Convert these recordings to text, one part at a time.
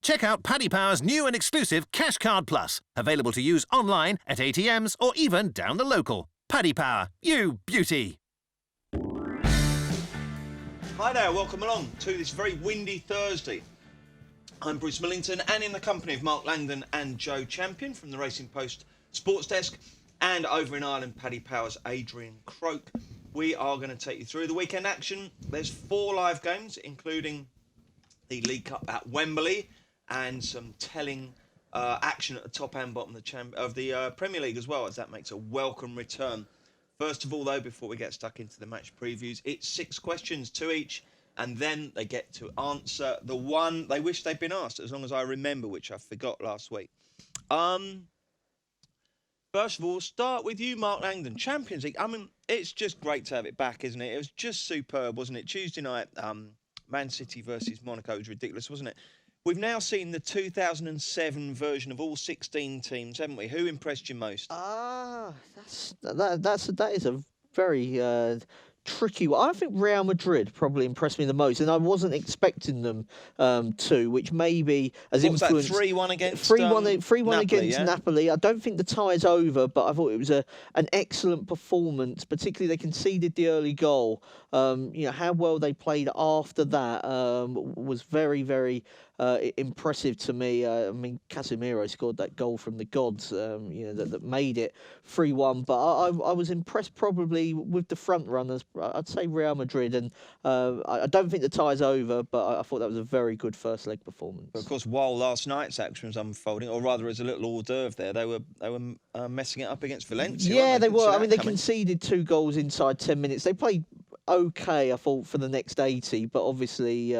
Check out Paddy Power's new and exclusive Cash Card Plus, available to use online, at ATMs, or even down the local. Paddy Power, you beauty. Hi there, welcome along to this very windy Thursday. I'm Bruce Millington, and in the company of Mark Langdon and Joe Champion from the Racing Post Sports Desk, and over in Ireland, Paddy Power's Adrian Croak. We are going to take you through the weekend action. There's 4 live games, including the League Cup at Wembley, and some telling action at the top and bottom of the Premier League as well, as that makes a welcome return. First of all, though, before we get stuck into the match previews, it's 6 questions, 2 each, and then they get to answer the one they wish they'd been asked, as long as I remember, which I forgot last week. First of all, start with you, Mark Langdon. Champions League, I mean, it's just great to have it back, isn't it? It was just superb, wasn't it? Tuesday night, Man City versus Monaco was ridiculous, wasn't it? We've now seen the 2007 version of all 16 teams, haven't we? Who impressed you most? That is a very tricky one. I think Real Madrid probably impressed me the most, and I wasn't expecting them to, which maybe has influenced. 3-1 against 3-1 against yeah? Napoli. I don't think the tie is over, but I thought it was an excellent performance. Particularly they conceded the early goal. How well they played after that was very, very impressive to me. I mean, Casemiro scored that goal from the gods, that made it 3-1. But I was impressed probably with the front runners. I'd say Real Madrid, and I don't think the tie's over, but I thought that was a very good first leg performance. Of course, while last night's action was unfolding, or rather as a little hors d'oeuvre there, they were messing it up against Valencia. Yeah, they were. I mean, they conceded 2 goals inside 10 minutes. They played okay, I thought, for the next 80, but obviously,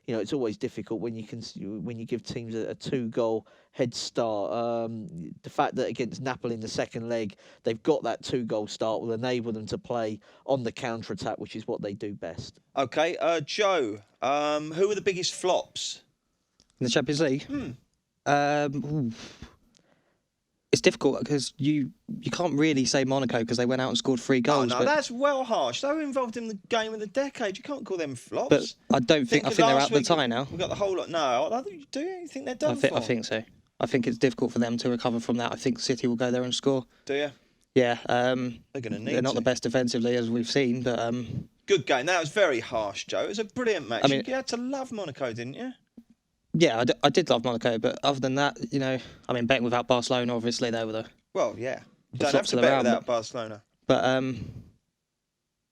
it's always difficult when you give teams a 2-goal head start. The fact that against Napoli in the second leg, they've got that 2-goal start will enable them to play on the counter-attack, which is what they do best. Okay, Joe, who were the biggest flops? In the Champions League? It's difficult because you can't really say Monaco because they went out and scored 3 goals. Oh, no, that's well harsh. They were involved in the game of the decade. You can't call them flops. But I think they're out the tie now. We've got the whole lot. No, do you think they're done for? I think so. I think it's difficult for them to recover from that. I think City will go there and score. Do you? Yeah. They're going to need. They're not the best defensively as we've seen, but good game. That was very harsh, Joe. It was a brilliant match. I mean, you had to love Monaco, didn't you? Yeah, I did love Monaco, but other than that, betting without Barcelona, obviously they were the. Well, yeah, you don't have to bet without Barcelona. But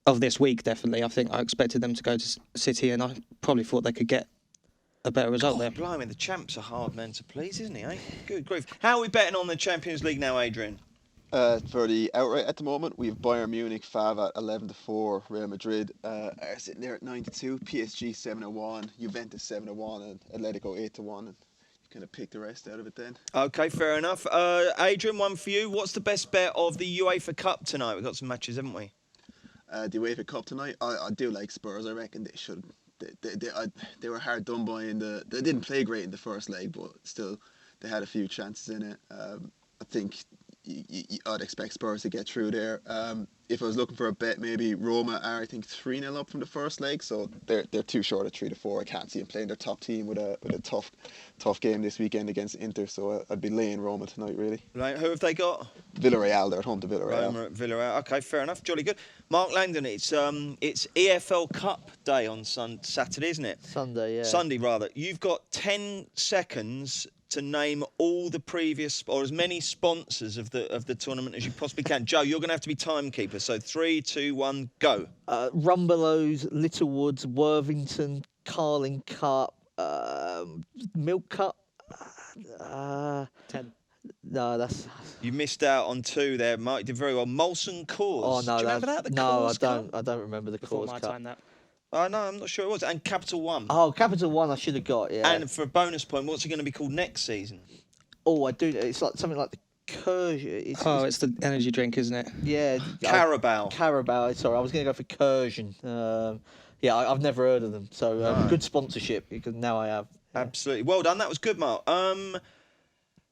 of this week, definitely, I think I expected them to go to City, and I probably thought they could get a better result there. Blimey, the champ's a hard man to please, isn't he? Eh? Good grief. How are we betting on the Champions League now, Adrian? For the outright at the moment, we have Bayern Munich fav at 11-4, Real Madrid are sitting there at 9-2, PSG 7-1, Juventus 7-1, and Atletico 8-1. And you kind of pick the rest out of it then. Okay, fair enough. Adrian, one for you. What's the best bet of the UEFA Cup tonight? We've got some matches, haven't we? The UEFA Cup tonight, I do like Spurs. I reckon they should. They were hard done by they didn't play great in the first leg, but still they had a few chances in it. I think I'd expect Spurs to get through there. If I was looking for a bet, maybe Roma are, I think, 3-0 up from the first leg, so they're too short at 3-4. I can't see them playing their top team with a tough game this weekend against Inter, so I'd be laying Roma tonight, really. Right, who have they got? Villarreal, they're at home to Villarreal. Roma at Villarreal. Okay, fair enough, jolly good. Mark Langdon, it's EFL Cup day on Saturday, isn't it? Sunday, yeah. Sunday, rather. You've got 10 seconds to name all the previous, or as many sponsors of the tournament as you possibly can. Joe, you're going to have to be timekeeper. So 3, 2, 1, go. Rumbelows, Littlewoods, Worthington, Carling Cup, Milk Cup. 10. No, that's. You missed out on 2 there, Mark. You did very well. Molson Coors. Oh no, do you remember that? The no, Coors I don't. Cup? I don't remember the Before Coors my Cup. time, that. No, I'm not sure it was. And Capital One. Oh, Capital One, I should have got. Yeah. And for a bonus point, what's it going to be called next season? Oh, I do. It's like something like the Kirsch. It's the energy drink, isn't it? Yeah. Carabao. Carabao. Sorry, I was going to go for Kirschen. Yeah, I've never heard of them. So good sponsorship because now I have. Yeah. Absolutely. Well done. That was good, Mark.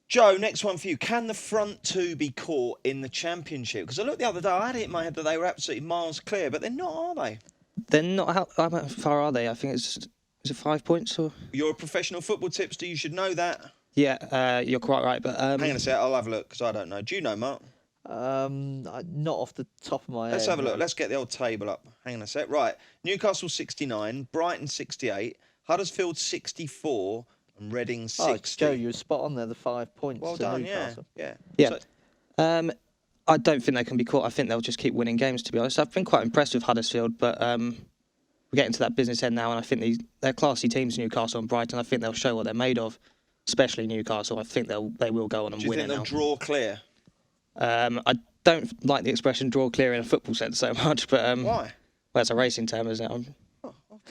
Joe, next one for you. Can the front 2 be caught in the Championship? Because I looked the other day, I had it in my head that they were absolutely miles clear, but they're not, are they? They're not. How far are they? I think it's Is it 5 points or? You're a professional football tipster. You should know that. Yeah, you're quite right. But Hang on a sec. I'll have a look because I don't know. Do you know, Mark? Not off the top of my head. Let's have a look. no. Let's get the old table up. Hang on a sec. Right. Newcastle 69, Brighton 68, Huddersfield 64, and Reading 60. Joe, you were spot on there. The 5 points. Well to done. Newcastle. Yeah. yeah. So, I don't think they can be caught. I think they'll just keep winning games, to be honest. I've been quite impressed with Huddersfield, but we're getting to that business end now, and I think they're classy teams, Newcastle and Brighton. I think they'll show what they're made of, especially Newcastle. I think they will go on and do you win think it they'll now. draw clear? I don't like the expression "draw clear" in a football sense so much, but Why? Well, it's a racing term, isn't it?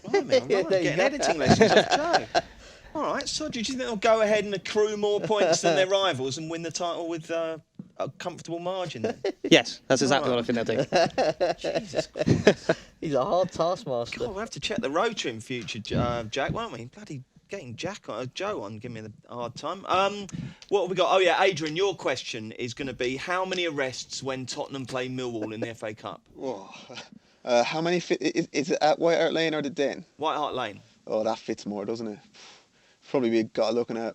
Blimey, I'm getting editing lessons off Joe. All right, so do you think they'll go ahead and accrue more points than their rivals and win the title with a comfortable margin then? Yes, that's exactly what I think they'll do. Jesus Christ. He's a hard taskmaster. God, we'll have to check the rotor in future, Jack, won't we? Bloody getting Joe on, give me the hard time. What have we got? Oh, yeah, Adrian, your question is going to be how many arrests when Tottenham play Millwall in the FA Cup? Whoa. How many is it at White Hart Lane or the Den? White Hart Lane. Oh, that fits more, doesn't it? Probably be looking at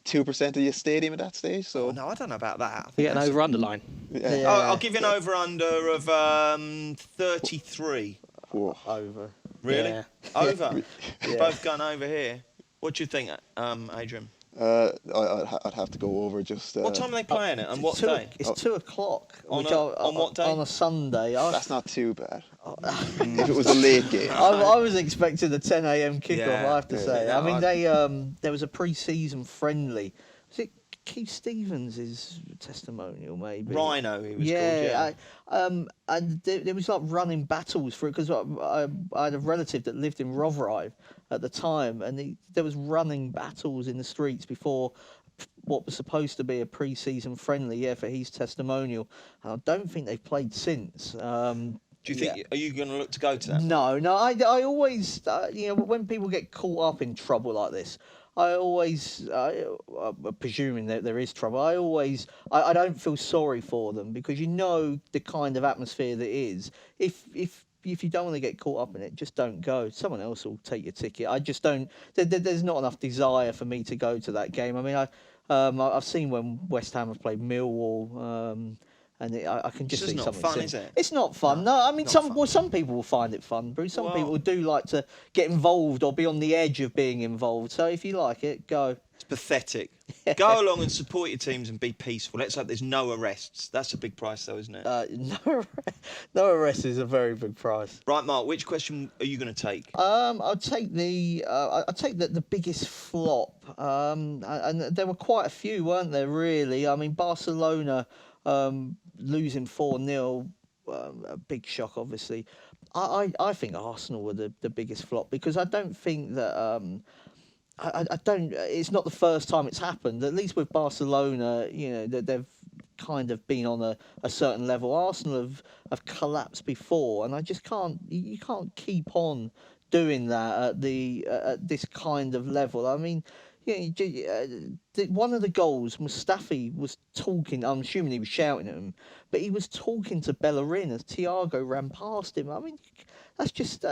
2% of your stadium at that stage. So No, I don't know about that. You get an over-underline. yeah. I'll give you an over-under of 33. Whoa. Over. Really? Yeah. Over? We're both going over here. What do you think, Adrian? I'd have to go over just. What time are they playing it and what day? It's 2 o'clock. On what day? On a Sunday. That's not too bad. If it was a late game. I was expecting a 10 a.m. kickoff. Yeah. I have to say. Yeah, I mean, there was a pre-season friendly. Was it Keith Stevens' testimonial, maybe? Rhino, he was called. Yeah. And there was like running battles for it because I had a relative that lived in Rotherhithe at the time, and there was running battles in the streets before what was supposed to be a pre-season friendly, for his testimonial. And I don't think they've played since. Do you think? Are you going to look to go to that? No. I always, when people get caught up in trouble like this, I always, presuming that there is trouble, I don't feel sorry for them because you know the kind of atmosphere that is. If you don't want to get caught up in it, just don't go. Someone else will take your ticket. I just don't. There's not enough desire for me to go to that game. I mean, I've seen when West Ham have played Millwall. And I can just see something. It's not fun, is it? It's not fun. No, I mean, some people will find it fun, Bruce. Some people do like to get involved or be on the edge of being involved. So if you like it, go. It's pathetic. Go along and support your teams and be peaceful. Let's hope there's no arrests. That's a big price, though, isn't it? No arrest is a very big price. Right, Mark. Which question are you going to take? I'll take the biggest flop. And there were quite a few, weren't there? Really. I mean, Barcelona. Losing 4-0, a big shock, obviously. I think Arsenal were the biggest flop because I don't think that I don't. It's not the first time it's happened. At least with Barcelona, that they've kind of been on a certain level. Arsenal have collapsed before, and I just can't. You can't keep on doing that at this kind of level. I mean. One of the goals, Mustafi was talking. I'm assuming he was shouting at him, but he was talking to Bellerin as Thiago ran past him. I mean, that's just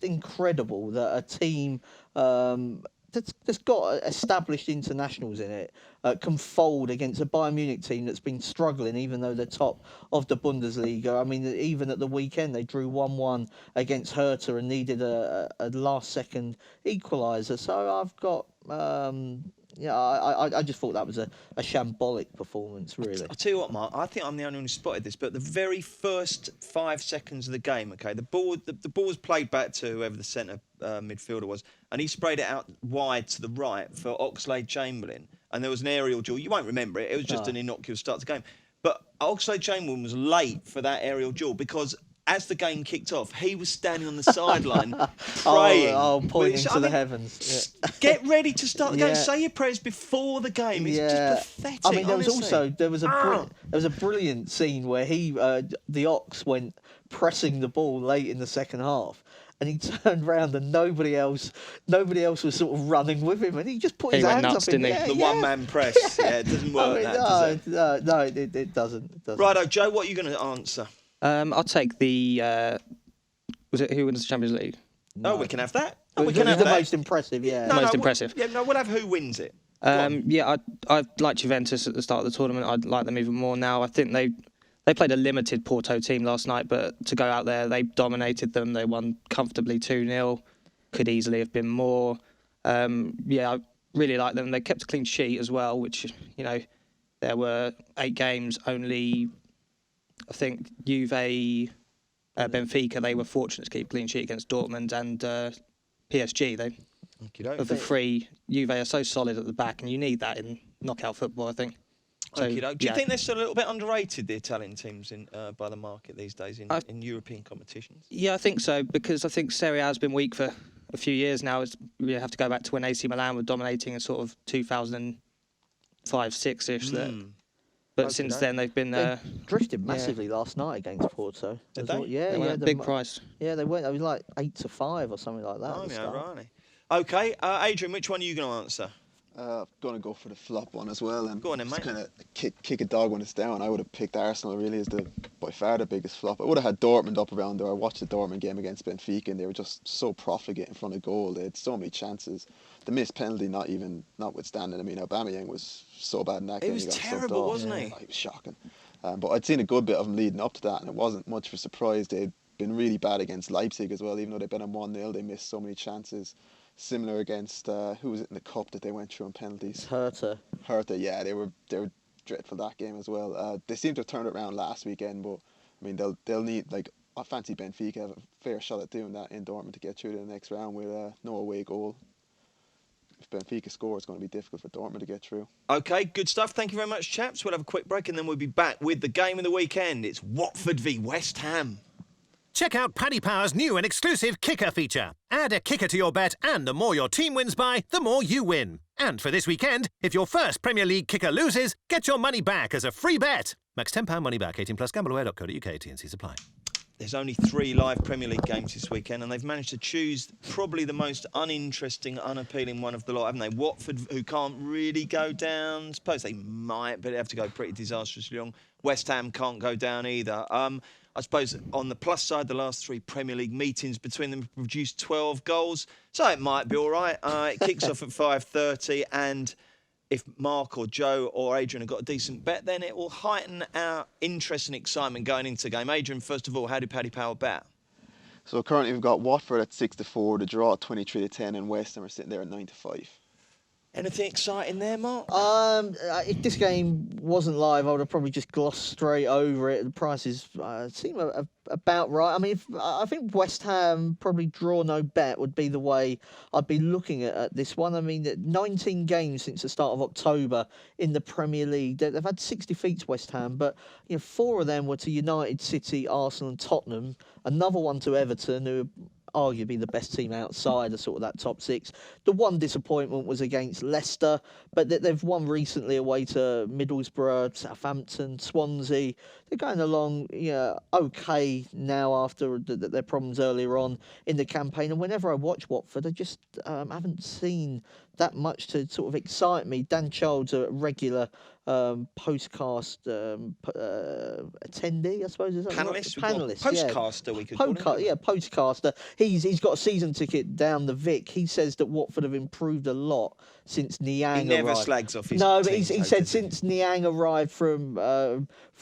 incredible that a team that's got established internationals in it can fold against a Bayern Munich team that's been struggling, even though they're top of the Bundesliga. I mean, even at the weekend they drew 1-1 against Hertha and needed a last-second equaliser. So I've got. I just thought that was a shambolic performance, really. I'll tell you what, Mark. I think I'm the only one who spotted this, but the very first 5 seconds of the game, okay, the ball was played back to whoever the centre midfielder was, and he sprayed it out wide to the right for Oxlade-Chamberlain, and there was an aerial duel. You won't remember it. It was just an innocuous start to the game. But Oxlade-Chamberlain was late for that aerial duel because as the game kicked off, he was standing on the sideline praying. Pointing to the heavens. Yeah. Get ready to start the game. Say your prayers before the game. It's just pathetic. I mean, honestly. there was a brilliant scene where the Ox went pressing the ball late in the second half. And he turned round and nobody else was sort of running with him, and he just put his hands up in the air. The one-man press. Yeah, it doesn't work does it? No, it doesn't. Righto, Joe, what are you going to answer? I'll take the. Was it who wins the Champions League? No, we can have that. Oh, we Who's can have the that. most impressive, yeah. Most impressive. We'll have who wins it. Go on. Yeah, I liked Juventus at the start of the tournament. I'd like them even more now. I think they played a limited Porto team last night, but to go out there, they dominated them. They won comfortably 2-0. Could easily have been more. I really like them. They kept a clean sheet as well, which, there were 8 games, only, I think, Juve, Benfica, they were fortunate to keep a clean sheet against Dortmund and PSG. Of the 3, Juve are so solid at the back, and you need that in knockout football, I think. So, Do you think they're still a little bit underrated, the Italian teams, by the market these days in European competitions? Yeah, I think so, because I think Serie A has been weak for a few years now. We have to go back to when AC Milan were dominating in sort of 2005-6-ish. But since then, they've been... They drifted massively last night against Porto. Did they? Yeah, they went the big price. Yeah, they went. It was like 8-5 or something like that. Oh, at the yeah, start. right. Okay, Adrian, which one are you going to answer? I'm going to go for the flop one as well. And Go on then, mate. kind of kick a dog when it's down. I would have picked Arsenal really as by far the biggest flop. I would have had Dortmund up around there. I watched the Dortmund game against Benfica and they were just so profligate in front of goal. They had so many chances. The missed penalty, notwithstanding. I mean, Aubameyang was so bad in that game. He was got terrible, subbed off. wasn't he? He was shocking. But I'd seen a good bit of him leading up to that and it wasn't much of a surprise. They'd been really bad against Leipzig as well. Even though they'd been on 1-0, they missed so many chances. Similar against who was it in the cup that they went through on penalties? Hertha, yeah, they were dreadful that game as well. They seem to have turned it around last weekend, but I mean they'll need I fancy Benfica have a fair shot at doing that in Dortmund to get through to the next round with no away goal. If Benfica score, it's going to be difficult for Dortmund to get through. Okay, good stuff. Thank you very much, chaps. We'll have a quick break and then we'll be back with the game of the weekend. It's Watford v West Ham. Check out Paddy Power's new and exclusive kicker feature. Add a kicker to your bet, and the more your team wins by, the more you win. And for this weekend, if your first Premier League kicker loses, get your money back as a free bet. Max £10 money back. 18 plus. Gambleware.co.uk. T&C supply. There's only 3 live Premier League games this weekend, and they've managed to choose probably the most uninteresting, unappealing one of the lot, haven't they? Watford, who can't really go down. Suppose they might, but they have to go pretty disastrously wrong. West Ham can't go down either. I suppose on the plus side, the last 3 Premier League meetings between them have produced 12 goals, so it might be all right. It kicks off at 5:30, and if Mark or Joe or Adrian have got a decent bet, then it will heighten our interest and excitement going into the game. Adrian, first of all, how did Paddy Power bet? So currently we've got Watford at 6-4, the draw at 23-10, and West Ham are sitting there at 9-5. Anything exciting there, Mark? If this game wasn't live, I would have probably just glossed straight over it. The prices seem about right. I mean, I think West Ham probably draw no bet would be the way I'd be looking at this one. I mean, 19 games since the start of October in the Premier League. They've had 6 defeats, West Ham, but 4 of them were to United, City, Arsenal and Tottenham. Another one to Everton, who arguably the best team outside of sort of that top 6. The one disappointment was against Leicester, but they've won recently away to Middlesbrough, Southampton, Swansea. They're going along okay now after their problems earlier on in the campaign. And whenever I watch Watford, I just haven't seen that much to sort of excite me. Dan Childs, a regular Postcast attendee, I suppose. Is that Panelist? Right? Panelist, Postcaster, we could call him. Yeah, Postcaster. He's got a season ticket down the Vic. He says that Watford have improved a lot since Niang He never arrived. slags off his No, but team, he said since Niang arrived from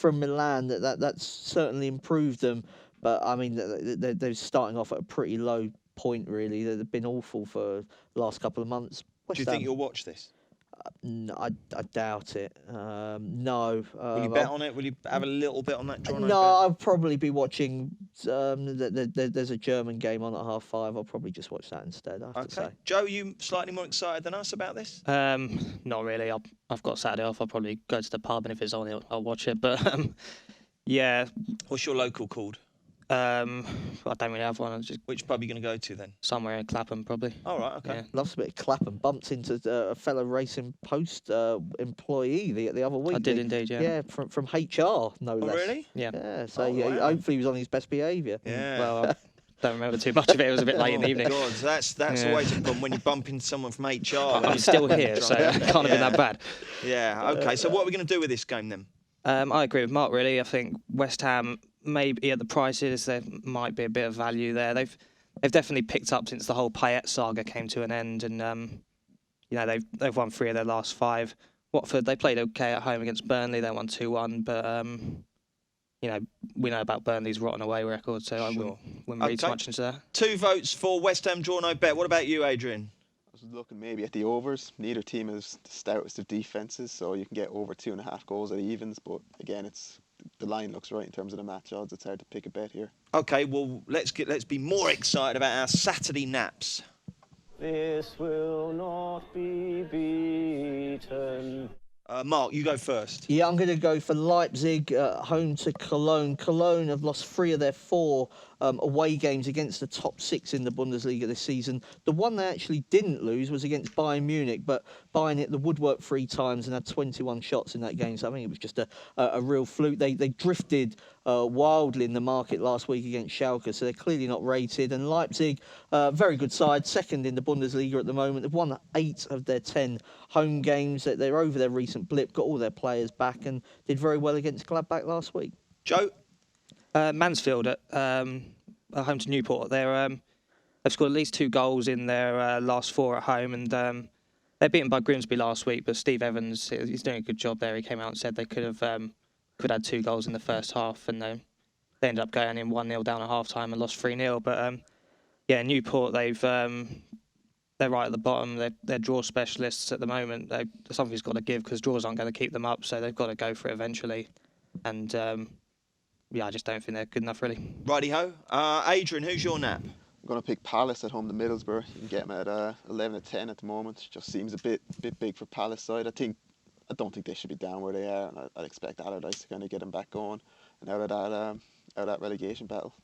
Milan that's certainly improved them. But I mean, they're starting off at a pretty low point, really. They've been awful for the last couple of months. Do you think you'll watch this? No, I doubt it. No. Will you bet on it? Will you have a little bit on that draw? No, I'll probably be watching. There's a German game on at 5:30. I'll probably just watch that instead. I have to say. Joe, you slightly more excited than us about this? Not really. I've got Saturday off. I'll probably go to the pub, and if it's on, I'll watch it. But yeah. What's your local called? I don't really have one. Which pub are you going to go to then? Somewhere in Clapham, probably. All right, okay. Yeah. Loves a bit of Clapham. Bumped into a fellow Racing Post employee the other week. I did indeed, yeah. Yeah, from HR, no less. Oh, really? Yeah. Yeah, so wow. hopefully he was on his best behaviour. Yeah. Well, I don't remember too much of it. It was a bit late in the evening. God, that's always a problem when you bump into someone from HR. I'm still here, so it can't have been that bad. Yeah, okay. So what are we going to do with this game then? I agree with Mark, really. I think West Ham, maybe at the prices, there might be a bit of value there. They've they've definitely picked up since the whole Payet saga came to an end, and they've won 3 of their last 5. Watford, they played okay at home against Burnley. They won 2-1, but we know about Burnley's rotten away record, so I wouldn't read too much into that. 2 votes for West Ham draw no bet. What about you, Adrian? I was looking maybe at the overs. Neither team has the stoutest of defences, so you can get over 2.5 goals at evens. But again, the line looks right in terms of the match odds. It's hard to pick a bet here. Okay, well let's be more excited about our Saturday naps. This will not be beaten. Mark, you go first. Yeah, I'm going to go for Leipzig home to Cologne. Cologne have lost 3 of their 4 away games against the top 6 in the Bundesliga this season. The one they actually didn't lose was against Bayern Munich, but Bayern hit the woodwork 3 times and had 21 shots in that game. So I think it was just a real fluke. They drifted wildly in the market last week against Schalke, so they're clearly not rated. And Leipzig, very good side, second in the Bundesliga at the moment. They've won 8 of their 10 home games. They're over their recent blip, got all their players back, and did very well against Gladbach last week. Joe? Mansfield at home to Newport. They've scored at least 2 goals in their last 4 at home, and they're beaten by Grimsby last week. But Steve Evans, he's doing a good job there. He came out and said they could have 2 goals in the first half, and they ended up going in 1-0 down at half time and lost 3-0. But Newport, they're right at the bottom. They're draw specialists at the moment. Something's got to give because draws aren't going to keep them up, so they've got to go for it eventually. And I just don't think they're good enough, really. Righty-ho. Adrian, who's your nap? I'm going to pick Palace at home to Middlesbrough. You can get them at 11-10 at the moment. Just seems a bit big for Palace side. I don't think they should be down where they are, and I'd expect Allardyce to kind of get them back going and out of that relegation battle.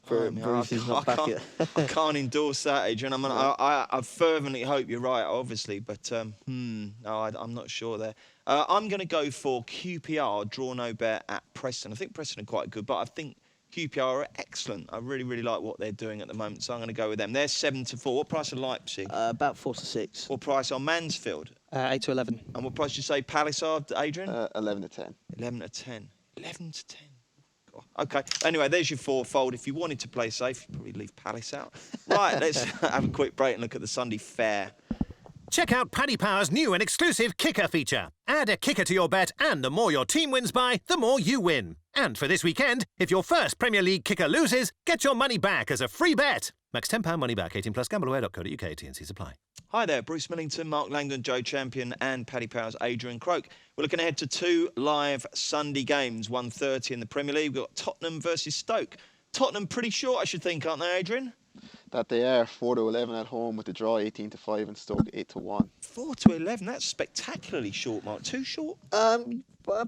Bruce is not back yet. I can't endorse that, Adrian. I fervently hope you're right, obviously, but I'm not sure there. I'm going to go for QPR, draw no bet at Preston. I think Preston are quite good, but I think QPR are excellent. I really, really like what they're doing at the moment, so I'm going to go with them. They're 7-4. What price are Leipzig? About 4-6. What price are Mansfield? 8-11. And what price did you say Palace are, Adrian? 11-10. 11-10. 11-10. Okay, anyway, there's your 4-fold. If you wanted to play safe, you'd probably leave Palace out. Right, let's have a quick break and look at the Sunday fare. Check out Paddy Power's new and exclusive kicker feature. Add a kicker to your bet, and the more your team wins by, the more you win. And for this weekend, if your first Premier League kicker loses, get your money back as a free bet. Max £10 money back. 18 plus. Gambleware.co.uk. T&C supply. Hi there, Bruce Millington, Mark Langdon, Joe Champion and Paddy Power's Adrian Croak. We're looking ahead to 2 live Sunday games, 1:30 in the Premier League. We've got Tottenham versus Stoke. Tottenham pretty short, I should think, aren't they, Adrian? That they are 4-11 at home with the draw 18-5 and Stoke 8-1. 4-11, that's spectacularly short, Mark. Too short?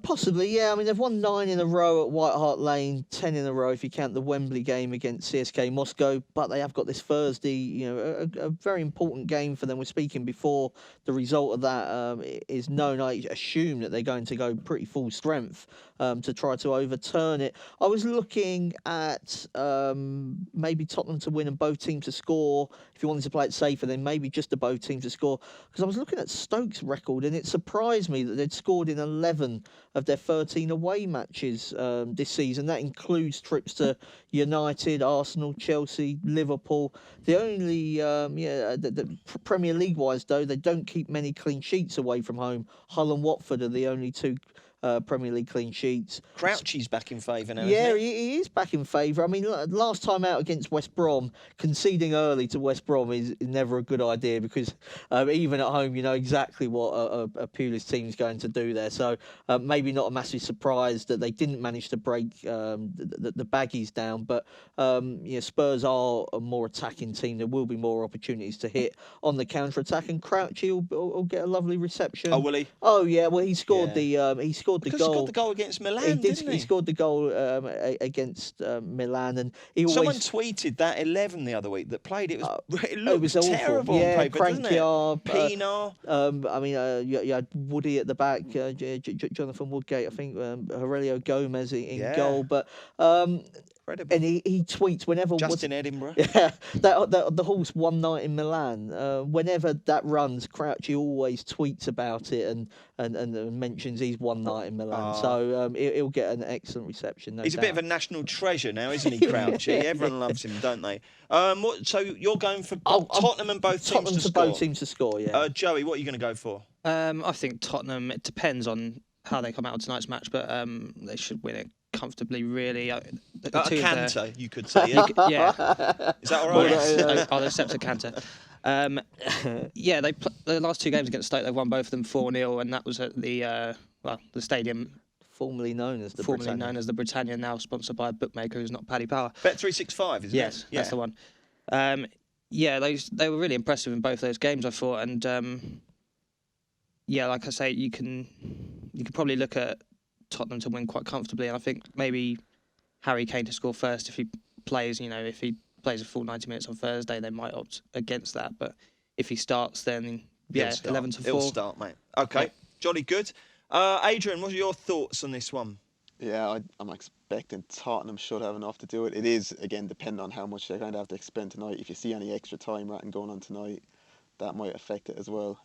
Possibly, yeah. I mean, they've won 9 in a row at White Hart Lane, 10 in a row if you count the Wembley game against CSKA Moscow. But they have got this Thursday, a very important game for them. We're speaking before the result of that is known. I assume that they're going to go pretty full strength to try to overturn it. I was looking at maybe Tottenham to win and both teams to score. If you wanted to play it safer, then maybe just the both teams to score. Because I was looking at Stoke's record, and it surprised me that they'd scored in 11 of their 13 away matches this season. That includes trips to United, Arsenal, Chelsea, Liverpool. The only, the Premier League-wise, though, they don't keep many clean sheets away from home. Hull and Watford are the only 2 Premier League clean sheets. Crouchy's back in favour now, yeah, isn't he is back in favour. I mean, last time out against West Brom, conceding early to West Brom is never a good idea because even at home, you know exactly what a Pulis team's going to do there. So maybe not a massive surprise that they didn't manage to break the baggies down. But Spurs are a more attacking team. There will be more opportunities to hit on the counter-attack, and Crouchy will get a lovely reception. Oh, will he? Oh, yeah. Well, he scored the goal. Because he got the goal against Milan, didn't he? He scored the goal against Milan, and someone tweeted that 11 the other week that played. It was awful. Terrible on paper, didn't it? Pienaar. You had Woody at the back, Jonathan Woodgate, I think, Aurelio Gomez in goal, but. Incredible. And he tweets whenever Just in Edinburgh. Yeah, the horse One Night in Milan. Whenever that runs, Crouchy always tweets about it and mentions he's One Night in Milan. So he'll get an excellent reception. No He's doubt. a bit of a national treasure now, isn't he, Crouchy? Everyone loves him, don't they? So you're going for Tottenham and both Tottenham teams to both score? teams to score, yeah. Joey, what are you going to go for? I think Tottenham. It depends on how they come out of tonight's match, but they should win it comfortably. Really, A canter, you could say. Yeah. Yeah. Is that all right? Yes, I'll accept a canter. Yeah, the last 2 games against Stoke, they've won both of them 4-0, and that was at the stadium Formerly known as the Britannia, now sponsored by a bookmaker who's not Paddy Power. Bet365, isn't it? Yes, that's the one. Yeah, they were really impressive in both those games, I thought, and yeah, like I say, you can probably look at Tottenham to win quite comfortably, and I think maybe Harry Kane to score first if he plays. If he plays a full 90 minutes on Thursday, they might opt against that. But if he starts, then 11-4. He'll start, mate. Okay, jolly good. Adrian, what are your thoughts on this one? Yeah, I'm expecting Tottenham should have enough to do it. It is, again, depending on how much they're going to have to expend tonight. If you see any extra time going on tonight, that might affect it as well.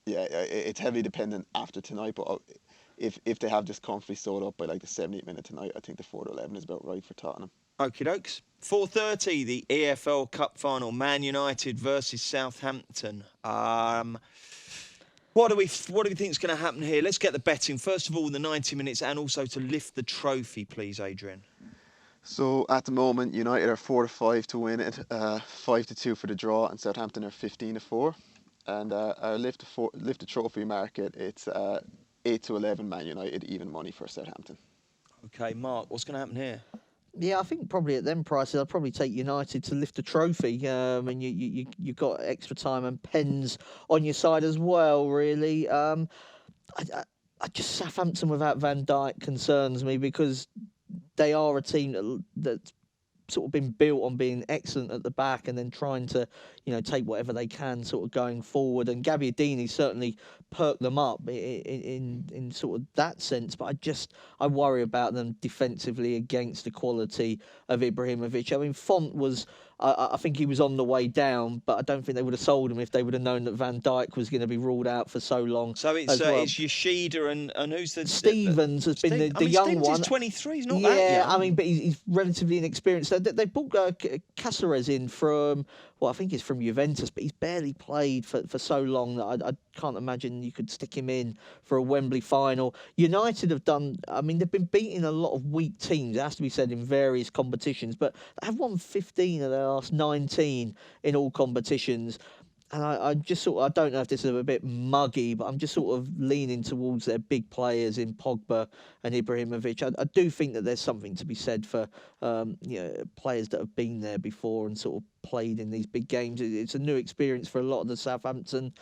Yeah, it's heavily dependent after tonight, but if they have just comfortably sold up by like the 78th minute tonight, I think the 4-11 is about right for Tottenham. Okie dokes. 4:30, the EFL Cup final, Man United versus Southampton. What do we think is going to happen here? Let's get the betting. First of all, the 90 minutes and also to lift the trophy, please, Adrian. So at the moment, United are 4-5 to win it, 5-2 for the draw, and Southampton are 15-4. And our lift the trophy market, it's 8-11 Man United, even money for Southampton. Okay, Mark, what's going to happen here? Yeah, I think probably at them prices, I'd probably take United to lift a trophy. And you got extra time and pens on your side as well, really. I just Southampton without Van Dijk concerns me because they are a team that's sort of been built on being excellent at the back and then trying to, take whatever they can sort of going forward. And Gabbiadini certainly perked them up in sort of that sense. But I worry about them defensively against the quality of Ibrahimovic. I mean, Font was, I think he was on the way down, but I don't think they would have sold him if they would have known that Van Dijk was going to be ruled out for so long. So it's Yoshida and who's the... Stevens has been the young Stevens one. Is 23, he's not that young. Yeah, I mean, but he's relatively inexperienced. They brought Cáceres in from, I think he's from Juventus, but he's barely played for so long that I can't imagine you could stick him in for a Wembley final. United have done, I mean, they've been beating a lot of weak teams, it has to be said, in various competitions, but they have won 15 of their last 19 in all competitions. And I just I don't know if this is a bit muggy, but I'm just sort of leaning towards their big players in Pogba and Ibrahimovic. I do think that there's something to be said for players that have been there before and sort of played in these big games. It's a new experience for a lot of the Southampton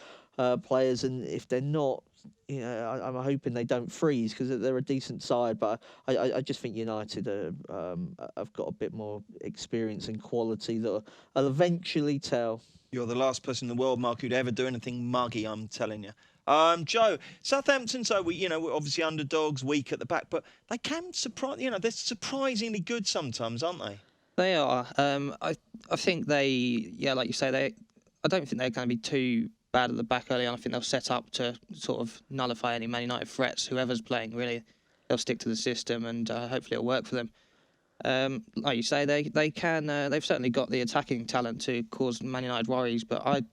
players, and if they're not, I'm hoping they don't freeze because they're a decent side. But I just think United have got a bit more experience and quality that will eventually tell. You're the last person in the world, Mark, who'd ever do anything muggy, I'm telling you. Joe, Southampton, so we're obviously underdogs, weak at the back, but they can surprise. They're surprisingly good sometimes, aren't they? They are. I think they, like you say, I don't think they're going to be too bad at the back early on. I think they'll set up to sort of nullify any Man United threats. Whoever's playing, really, they'll stick to the system, and hopefully it'll work for them. Like you say, they can. They've certainly got the attacking talent to cause Man United worries, but I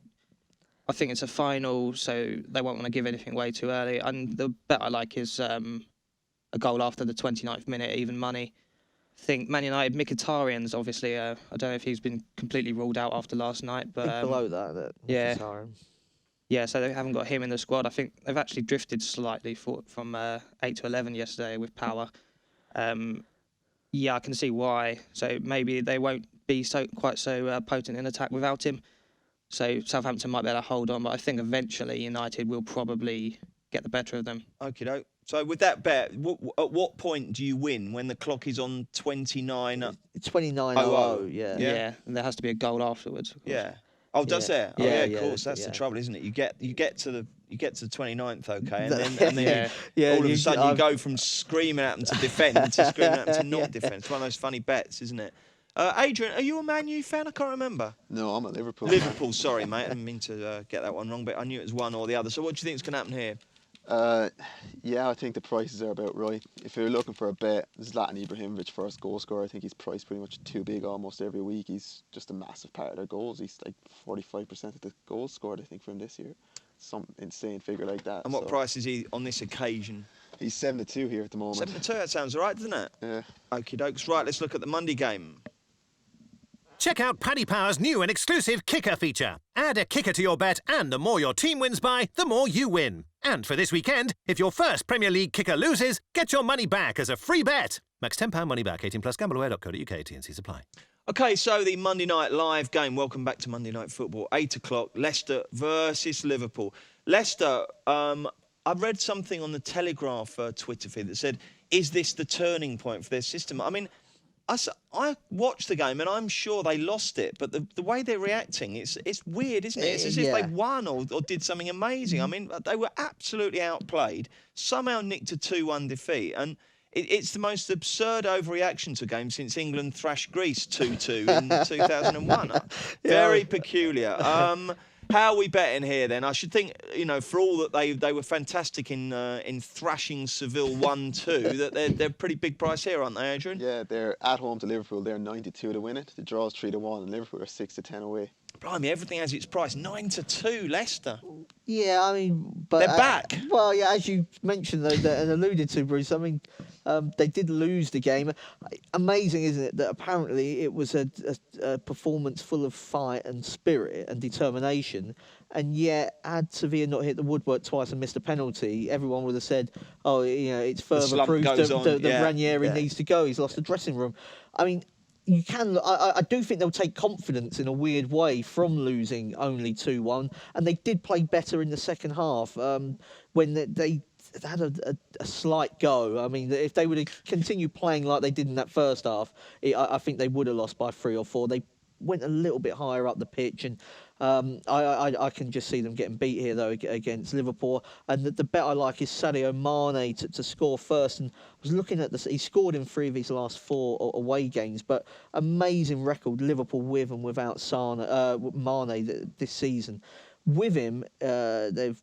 think it's a final, so they won't want to give anything away too early. And the bet I like is a goal after the 29th minute, even money. I think Man United, Mkhitaryan's obviously. I don't know if he's been completely ruled out after last night, but below that yeah. Mkhitaryan. Yeah, so they haven't got him in the squad. I think they've actually drifted slightly from 8 to 11 yesterday with Power. Yeah, I can see why. So maybe they won't be quite so potent in attack without him. So Southampton might be able to hold on, but I think eventually United will probably get the better of them. Okie doke. So with that bet, at what point do you win? When the clock is on 29? 29-0, yeah. Yeah, and there has to be a goal afterwards. Of course. Yeah. Oh, does there? Oh, Yeah, yeah, yeah, of course. That's the yeah. trouble, isn't it? You get to the 29th, okay, and then Yeah, all of a sudden you I've- go from screaming at them to defend to screaming at them to not Yeah. defend. It's one of those funny bets, isn't it? Adrian, are you a Man U fan? I can't remember. No, I'm a Liverpool fan. Liverpool, sorry, mate. I didn't mean to get that one wrong, but I knew it was one or the other. So what do you think is going to happen here? Yeah, I think the prices are about right. If you're looking for a bet, Zlatan Ibrahimovic first goal scorer. I think he's priced pretty much too big almost every week. He's just a massive part of their goals. He's like 45% of the goals scored, I think, for him this year. Some insane figure like that. And what price is he on this occasion? He's 7-2 here at the moment. 7-2, that sounds all right, doesn't it? Yeah. Okie dokes. Right, let's look at the Monday game. Check out Paddy Power's new and exclusive kicker feature. Add a kicker to your bet, and the more your team wins by, the more you win. And for this weekend, if your first Premier League kicker loses, get your money back as a free bet. Max £10 money back. 18 plus. Gambleware.co.uk. T&C supply. Okay, so the Monday night live game. Welcome back to Monday Night Football. 8 o'clock, Leicester versus Liverpool. Leicester, I read something on the Telegraph Twitter feed that said, is this the turning point for their system? I mean, I watched the game and I'm sure they lost it, but the way they're reacting, it's weird, isn't it? It's as if they won or did something amazing. I mean, they were absolutely outplayed, somehow nicked a 2-1 defeat, and it's the most absurd overreaction to a game since England thrashed Greece 2-2 in 2001. Very peculiar. How are we betting here then? I should think, for all that they were fantastic in thrashing Seville 1-2, that they're pretty big price here, aren't they, Adrian? Yeah, they're at home to Liverpool. They're 92 to win it. The draw's 3-1, and Liverpool are 6-10 away. Blimey, everything has its price. 9-2, Leicester. Yeah, I mean, but They're back. Well, yeah, as you mentioned though, and alluded to, Bruce. I mean, they did lose the game. Amazing, isn't it? That apparently it was a performance full of fight and spirit and determination, and yet had Sevilla not hit the woodwork twice and missed a penalty, everyone would have said, "Oh, it's further proof that Ranieri needs to go. He's lost the dressing room." I mean. You can. I do think they'll take confidence in a weird way from losing only 2-1, and they did play better in the second half when they had a slight go. I mean, if they would have continued playing like they did in that first half, I think they would have lost by 3 or 4. They went a little bit higher up the pitch, and I can just see them getting beat here though against Liverpool. And the bet I like is Sadio Mane to score first. And I was looking at this; he scored in 3 of his last 4 away games. But amazing record, Liverpool with and without Mane this season. With him, they've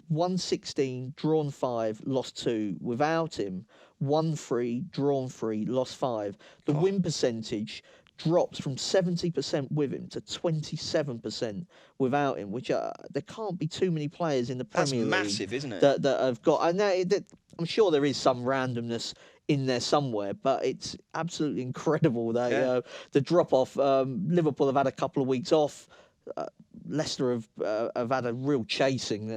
won 16, drawn 5, lost 2. Without him, won 3, drawn 3, lost 5. The win percentage drops from 70% with him to 27% without him, which there can't be too many players in the Premier League. That's massive, isn't it? That have got. I know that I'm sure there is some randomness in there somewhere, but it's absolutely incredible that the drop off. Liverpool have had a couple of weeks off. Leicester have had a real chasing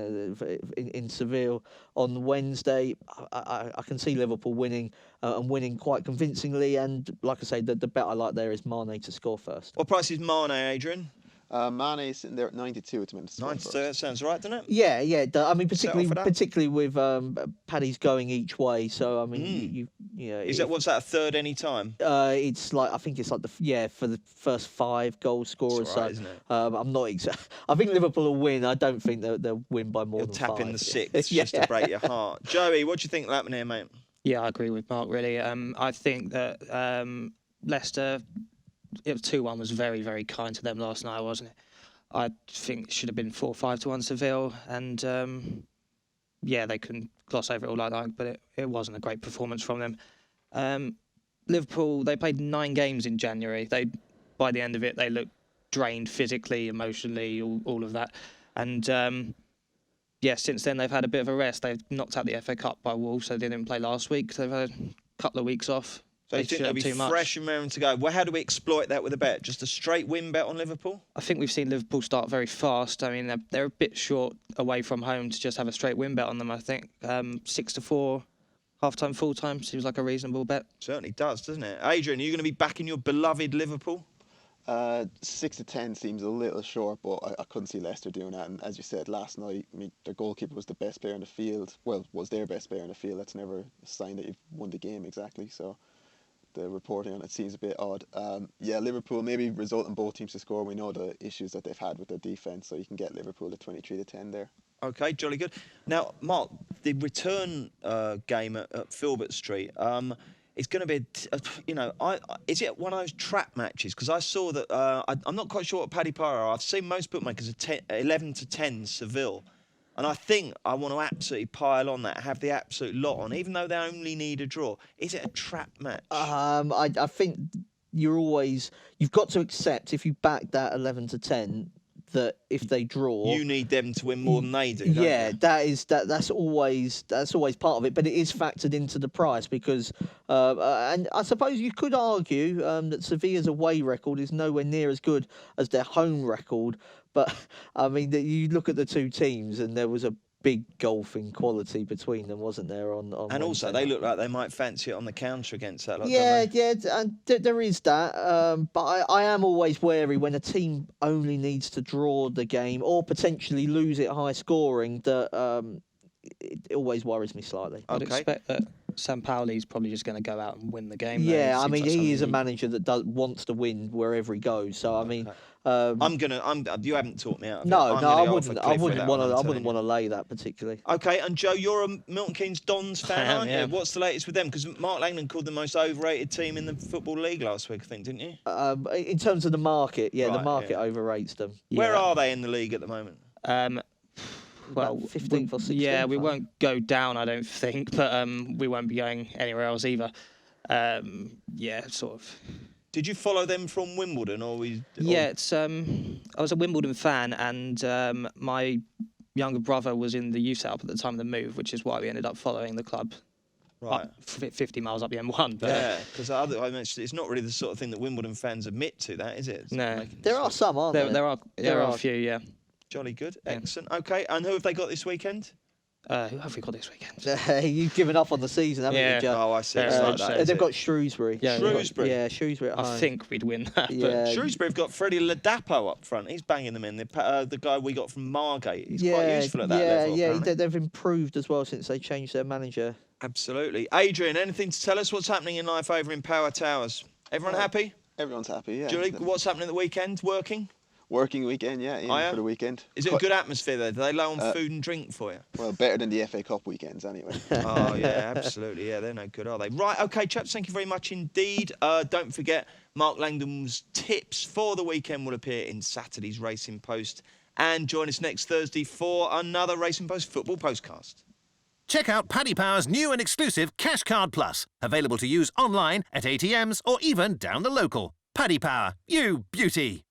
in Seville on Wednesday. I can see Liverpool winning and winning quite convincingly. And like I say, the bet I like there is Mane to score first. What price is Mane, Adrian? Mane is sitting there at 92 at the minute. 92, that sounds right, doesn't it? Yeah. I mean, particularly with Paddy's going each way. So I mean, What's that, a third any time? It's like I think it's like for the first 5 goal scorers. That's right, isn't it? I'm not exact. I think Liverpool will win. I don't think they'll win by more than 5. You'll tap in the 6 just to break your heart. Joey, what do you think will happen here, mate? Yeah, I agree with Mark, really. I think that Leicester, 2-1 was very, very kind to them last night, wasn't it? I think it should have been 4-5 to 1 Seville, and they couldn't gloss over it all like that, but it wasn't a great performance from them. Liverpool, they played 9 games in January. By the end of it, they looked drained physically, emotionally, all of that. And since then they've had a bit of a rest. They've knocked out the FA Cup by Wolves, so they didn't play last week. So they've had a couple of weeks off. So you think they'll be fresh and raring to go? Well, how do we exploit that with a bet? Just a straight win bet on Liverpool? I think we've seen Liverpool start very fast. I mean, they're a bit short away from home to just have a straight win bet on them, I think. 6-4, half-time, full-time seems like a reasonable bet. Certainly does, doesn't it? Adrian, are you going to be backing your beloved Liverpool? 6-10 seems a little short, but I couldn't see Leicester doing that. And as you said last night, I mean, their goalkeeper was the best player in the field. Well, was their best player in the field. That's never a sign that you've won the game exactly. So the reporting on it seems a bit odd. Yeah, Liverpool, maybe result in both teams to score. We know the issues that they've had with their defence, so you can get Liverpool at 23-10 there. Okay, jolly good. Now, Mark, the return game at Filbert Street, it's going to be, is it one of those trap matches? Because I saw that, I'm not quite sure what Paddy Power are. I've seen most bookmakers are 11-10 Seville. And I think I want to absolutely pile on that, have the absolute lot on, even though they only need a draw. Is it a trap match? I think you've got to accept if you back that 11-10 that if they draw, you need them to win more than they do. Don't Yeah, you? that's always part of it, but it is factored into the price because, and I suppose you could argue that Sevilla's away record is nowhere near as good as their home record. But I mean, you look at the two teams, and there was a big gulf in quality between them, wasn't there? On and also, Wednesday they night? look like they might fancy it on the counter against that. Lot, Yeah, don't they? yeah, and there is that. But I am always wary when a team only needs to draw the game or potentially lose it high scoring. That it always worries me slightly. I'd Okay. expect that Sampaoli's probably just going to go out and win the game. Yeah, though. I Seems mean, like he is a something manager that wants to win wherever he goes. So I mean, You haven't taught me out. Of it. no, I'm no, gonna I go off a wouldn't. I cliff with wouldn't that want one, to. I'm I wouldn't telling want to lay that particularly. you. Okay, and Joe, you're a Milton Keynes Dons fan, I am, aren't yeah. you? What's the latest with them? Because Mark Langdon called the most overrated team in the Football League last week, I think, didn't you? In terms of the market, yeah, the Right, market yeah. overrates them. Where Yeah. are they in the league at the moment? Well, About 15th or 16th. yeah, we I won't go down, I don't think, but we won't be going anywhere else either. Yeah, sort of. Did you follow them from Wimbledon, or we? Yeah, it's I was a Wimbledon fan, and my younger brother was in the youth setup at the time of the move, which is why we ended up following the club Right. up 50 miles up the M1. But, Yeah, because it's not really the sort of thing that Wimbledon fans admit to. That is it? It's No. making There sort are of some, aren't there? there are a few, yeah. jolly good, Yeah. excellent. Okay, and who have they got this weekend? Who have we got this weekend? You've given up on the season, haven't Yeah. you, Joe? Oh, I see. It's Very like much that, so. is They've it? got Shrewsbury. Yeah, Shrewsbury. Yeah, Shrewsbury at home. I think we'd win that. Yeah. But Shrewsbury have got Freddie Ladapo up front. He's banging them in. The guy we got from Margate. He's quite useful at that level. Apparently. they've improved as well since they changed their manager. Absolutely. Adrian, anything to tell us? What's happening in life over in Power Towers? Everyone happy? Everyone's happy, yeah. Julie, what's happening at the weekend? Working? Working weekend, yeah, Oh, yeah? for the weekend. Is it a good atmosphere there? Do they low on Uh, food and drink for you? Well, better than the FA Cup weekends anyway. Oh, yeah, absolutely. Yeah, they're no good, are they? Right, OK, chaps, thank you very much indeed. Don't forget, Mark Langdon's tips for the weekend will appear in Saturday's Racing Post. And join us next Thursday for another Racing Post football postcast. Check out Paddy Power's new and exclusive Cash Card Plus, available to use online, at ATMs, or even down the local. Paddy Power, you beauty!